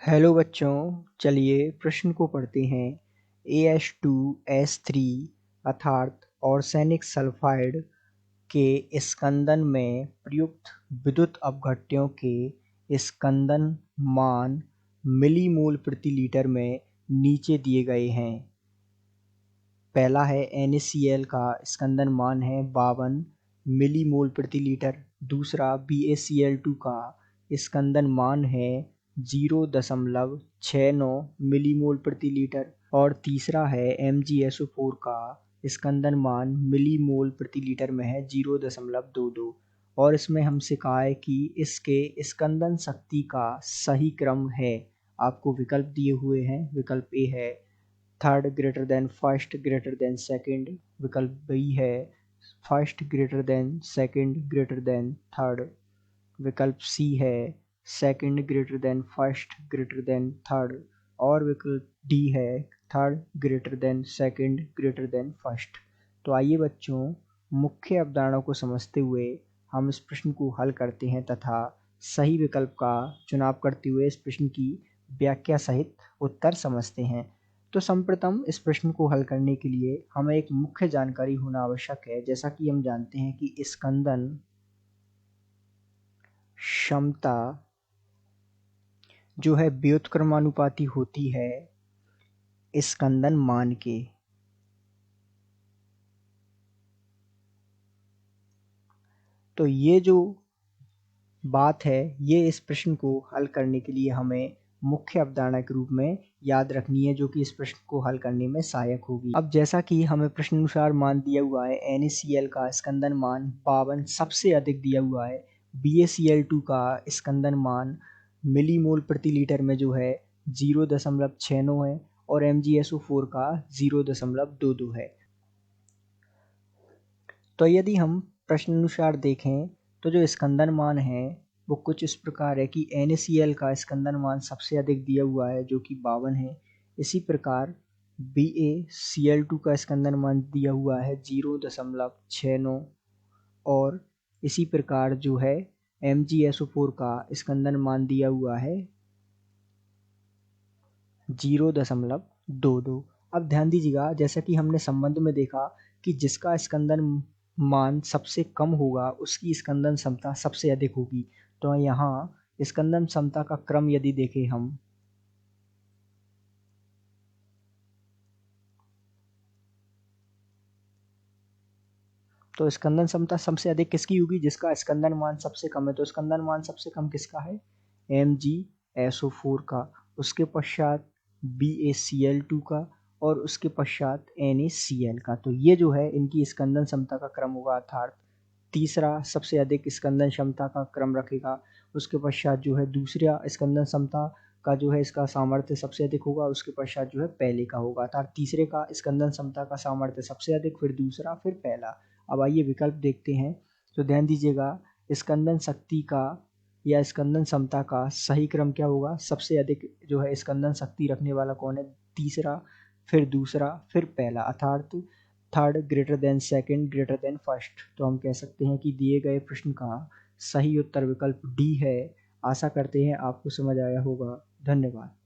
Hello बच्चों, चलिए प्रश्न को पढ़ते हैं। AH2S3 अर्थात आर्सेनिक सल्फाइड के स्कंदन में प्रयुक्त विद्युत अपघट्यों के स्कंदन मान मिलीमोल प्रति लीटर में नीचे दिए गए हैं। पहला है NaCl का स्कंदन मान है 52 मिलीमोल प्रति लीटर। दूसरा BaCl2 का स्कंदन मान है 0.69 मिलीमोल प्रति लीटर। और तीसरा है MgSO4 का स्कंदन मान मिलीमोल प्रति लीटर में है 0.22। और इसमें हमसे कहा है कि इसके स्कंदन शक्ति का सही क्रम है। आपको विकल्प दिए हुए हैं। विकल्प ए है third greater than first greater than second. विकल्प बी है first greater than second greater than third. विकल्प सी है second greater than first greater than third. और विकल्प डी है third greater than second greater than first. तो आइए बच्चों, मुख्य अवधारणाओं को समझते हुए हम इस प्रश्न को हल करते हैं तथा सही विकल्प का चुनाव करते हुए इस प्रश्न की व्याख्या सहित उत्तर समझते हैं। तो सर्वप्रथम इस प्रश्न को हल करने के लिए हमें एक मुख्य जानकारी होना आवश्यक है। जैसा कि हम जानते हैं कि स्कंदन क्षमता जो है व्युत्क्रमानुपाती होती है स्कंदन मान के। तो ये जो बात है, ये इस प्रश्न को हल करने के लिए हमें मुख्य अवधारणा के रूप में याद रखनी है, जो कि इस प्रश्न को हल करने में सहायक होगी। अब जैसा कि हमें प्रश्नानुसार मान दिया हुआ है, NaCl का स्कंदन मान 52 सबसे अधिक दिया हुआ है। BaCl2 का स्कंदन मान मिलीमोल प्रति लीटर में जो है 0.69 है और MgSO4 का 0.22 है। तो यदि हम प्रश्नानुसार देखें तो जो स्कंदन मान है वो कुछ इस प्रकार है कि NaCl का स्कंदन मान सबसे अधिक दिया हुआ है जो कि 52 है। इसी प्रकार BaCl2 का स्कंदन मान दिया हुआ है 0.69 और इसी प्रकार जो है MgSO4 का स्कंदन मान दिया हुआ है 0.22। अब ध्यान दीजिएगा, जैसा कि हमने संबंध में देखा कि जिसका स्कंदन मान सबसे कम होगा उसकी स्कंदन क्षमता सबसे अधिक होगी। तो यहाँ स्कंदन क्षमता का क्रम यदि देखें हम, तो स्कंदन क्षमता सबसे अधिक किसकी होगी? जिसका स्कंदन मान सबसे कम है। तो स्कंदन मान सबसे कम किसका है? MgSO4 का। उसके पश्चात BaCl2 का और उसके पश्चात NaCl का। तो ये जो है इनकी स्कंदन क्षमता का क्रम होगा, अर्थात तीसरा सबसे अधिक स्कंदन क्षमता का क्रम रखेगा। उसके पश्चात जो है दूसरा स्कंदन क्षमता का जो है इसका सामर्थ्य सबसे अधिक होगा। उसके पश्चात जो है पहले का होगा, अर्थात तीसरे का स्कंदन क्षमता का सामर्थ्य सबसे अधिक, फिर दूसरा, फिर पहला। अब आइए विकल्प देखते हैं। तो ध्यान दीजिएगा, स्कंदन शक्ति का या स्कंदन क्षमता का सही क्रम क्या होगा? सबसे अधिक जो है स्कंदन शक्ति रखने वाला कौन है? तीसरा, फिर दूसरा, फिर पहला, अर्थात third greater than second greater than first. तो हम कह सकते हैं कि दिए गए प्रश्न का सही उत्तर विकल्प डी है। आशा करते हैं आपको समझ आया होगा। धन्यवाद।